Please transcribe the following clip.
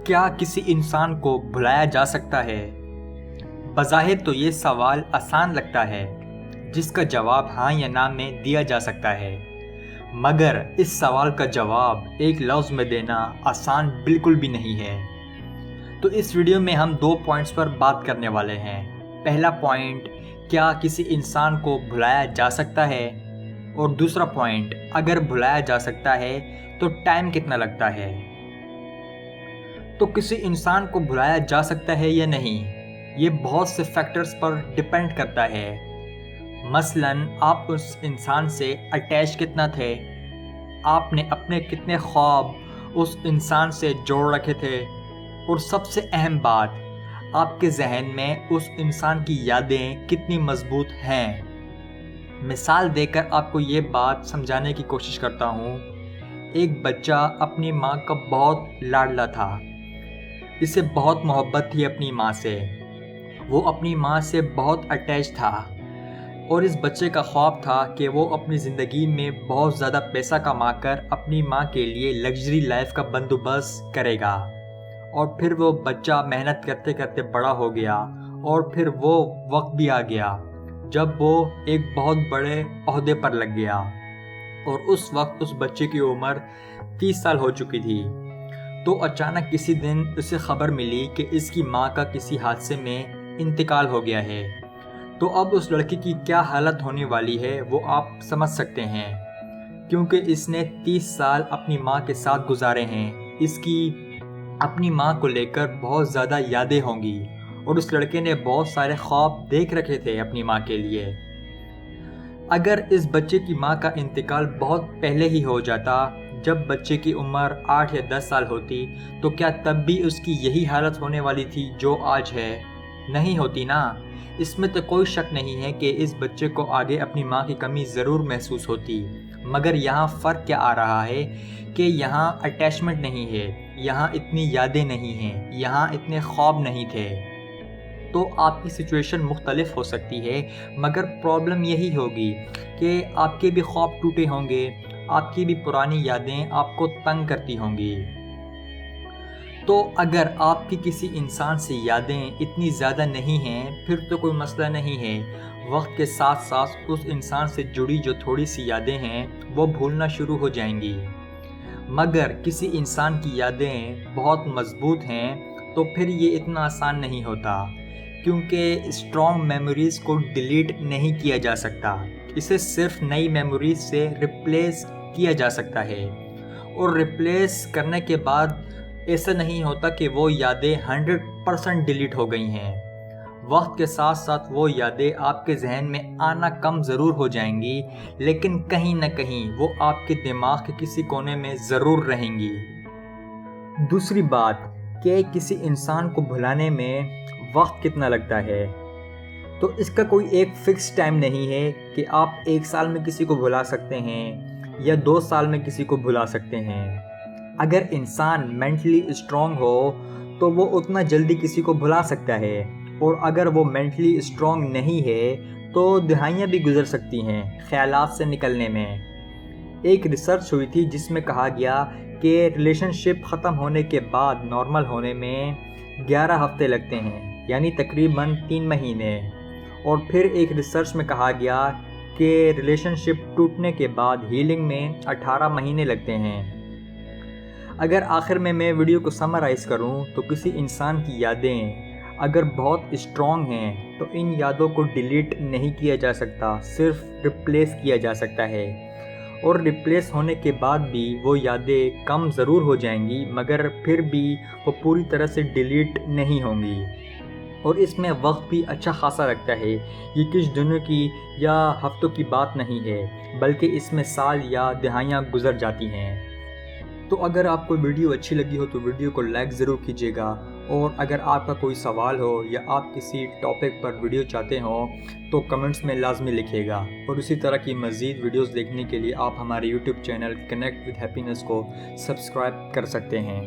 کیا کسی انسان کو بھلایا جا سکتا ہے؟ بظاہر تو یہ سوال آسان لگتا ہے، جس کا جواب ہاں یا نہ میں دیا جا سکتا ہے، مگر اس سوال کا جواب ایک لفظ میں دینا آسان بالکل بھی نہیں ہے۔ تو اس ویڈیو میں ہم 2 پوائنٹس پر بات کرنے والے ہیں۔ پہلا پوائنٹ، کیا کسی انسان کو بھلایا جا سکتا ہے؟ اور دوسرا پوائنٹ، اگر بھلایا جا سکتا ہے تو ٹائم کتنا لگتا ہے؟ تو کسی انسان کو بھلایا جا سکتا ہے یا نہیں، یہ بہت سے فیکٹرز پر ڈیپینڈ کرتا ہے۔ مثلاً آپ اس انسان سے اٹیچ کتنا تھے، آپ نے اپنے کتنے خواب اس انسان سے جوڑ رکھے تھے، اور سب سے اہم بات، آپ کے ذہن میں اس انسان کی یادیں کتنی مضبوط ہیں۔ مثال دے کر آپ کو یہ بات سمجھانے کی کوشش کرتا ہوں۔ ایک بچہ اپنی ماں کا بہت لاڈلا تھا، اسے بہت محبت تھی اپنی ماں سے، وہ اپنی ماں سے بہت اٹیچ تھا، اور اس بچے کا خواب تھا کہ وہ اپنی زندگی میں بہت زیادہ پیسہ کما کر اپنی ماں کے لیے لگژری لائف کا بندوبست کرے گا۔ اور پھر وہ بچہ محنت کرتے کرتے بڑا ہو گیا، اور پھر وہ وقت بھی آ گیا جب وہ ایک بہت بڑے عہدے پر لگ گیا، اور اس وقت اس بچے کی عمر 30 سال ہو چکی تھی۔ تو اچانک کسی دن اسے خبر ملی کہ اس کی ماں کا کسی حادثے میں انتقال ہو گیا ہے۔ تو اب اس لڑکی کی کیا حالت ہونے والی ہے وہ آپ سمجھ سکتے ہیں، کیونکہ اس نے 30 سال اپنی ماں کے ساتھ گزارے ہیں۔ اس کی اپنی ماں کو لے کر بہت زیادہ یادیں ہوں گی، اور اس لڑکے نے بہت سارے خواب دیکھ رکھے تھے اپنی ماں کے لیے۔ اگر اس بچے کی ماں کا انتقال بہت پہلے ہی ہو جاتا، جب بچے کی عمر 8 یا 10 سال ہوتی، تو کیا تب بھی اس کی یہی حالت ہونے والی تھی جو آج ہے؟ نہیں ہوتی نا۔ اس میں تو کوئی شک نہیں ہے کہ اس بچے کو آگے اپنی ماں کی کمی ضرور محسوس ہوتی، مگر یہاں فرق کیا آ رہا ہے کہ یہاں اٹیچمنٹ نہیں ہے، یہاں اتنی یادیں نہیں ہیں، یہاں اتنے خواب نہیں تھے۔ تو آپ کی سچویشن مختلف ہو سکتی ہے، مگر پرابلم یہی ہوگی کہ آپ کے بھی خواب ٹوٹے ہوں گے، آپ کی بھی پرانی یادیں آپ کو تنگ کرتی ہوں گی۔ تو اگر آپ کی کسی انسان سے یادیں اتنی زیادہ نہیں ہیں، پھر تو کوئی مسئلہ نہیں ہے۔ وقت کے ساتھ ساتھ اس انسان سے جڑی جو تھوڑی سی یادیں ہیں وہ بھولنا شروع ہو جائیں گی۔ مگر کسی انسان کی یادیں بہت مضبوط ہیں تو پھر یہ اتنا آسان نہیں ہوتا، کیونکہ اسٹرانگ میموریز کو ڈیلیٹ نہیں کیا جا سکتا، اسے صرف نئی میموریز سے ریپلیس کیا جا سکتا ہے۔ اور ریپلیس کرنے کے بعد ایسا نہیں ہوتا کہ وہ یادیں 100% ڈیلیٹ ہو گئی ہیں۔ وقت کے ساتھ ساتھ وہ یادیں آپ کے ذہن میں آنا کم ضرور ہو جائیں گی، لیکن کہیں نہ کہیں وہ آپ کے دماغ کے کسی کونے میں ضرور رہیں گی۔ دوسری بات کہ کسی انسان کو بھلانے میں وقت کتنا لگتا ہے، تو اس کا کوئی ایک فکس ٹائم نہیں ہے کہ آپ 1 سال میں کسی کو بھلا سکتے ہیں یا 2 سال میں کسی کو بھلا سکتے ہیں۔ اگر انسان مینٹلی اسٹرانگ ہو تو وہ اتنا جلدی کسی کو بھلا سکتا ہے، اور اگر وہ مینٹلی اسٹرانگ نہیں ہے تو دہائیاں بھی گزر سکتی ہیں خیالات سے نکلنے میں۔ ایک ریسرچ ہوئی تھی جس میں کہا گیا کہ ریلیشن شپ ختم ہونے کے بعد نارمل ہونے میں 11 ہفتے لگتے ہیں، یعنی تقریباً 3 مہینے۔ اور پھر ایک ریسرچ میں کہا گیا کہ ریلیشن شپ ٹوٹنے کے بعد ہیلنگ میں 18 مہینے لگتے ہیں۔ اگر آخر میں ویڈیو کو سمرائز کروں تو کسی انسان کی یادیں اگر بہت اسٹرانگ ہیں تو ان یادوں کو ڈیلیٹ نہیں کیا جا سکتا، صرف ریپلیس کیا جا سکتا ہے۔ اور ریپلیس ہونے کے بعد بھی وہ یادیں کم ضرور ہو جائیں گی، مگر پھر بھی وہ پوری طرح سے ڈیلیٹ نہیں ہوں گی۔ اور اس میں وقت بھی اچھا خاصا لگتا ہے، یہ کچھ دنوں کی یا ہفتوں کی بات نہیں ہے، بلکہ اس میں سال یا دہائیاں گزر جاتی ہیں۔ تو اگر آپ کو ویڈیو اچھی لگی ہو تو ویڈیو کو لائک ضرور کیجیے گا، اور اگر آپ کا کوئی سوال ہو یا آپ کسی ٹاپک پر ویڈیو چاہتے ہوں تو کمنٹس میں لازمی لکھیے گا۔ اور اسی طرح کی مزید ویڈیوز دیکھنے کے لیے آپ ہمارے YouTube channel connect with happiness کو سبسکرائب کر سکتے ہیں۔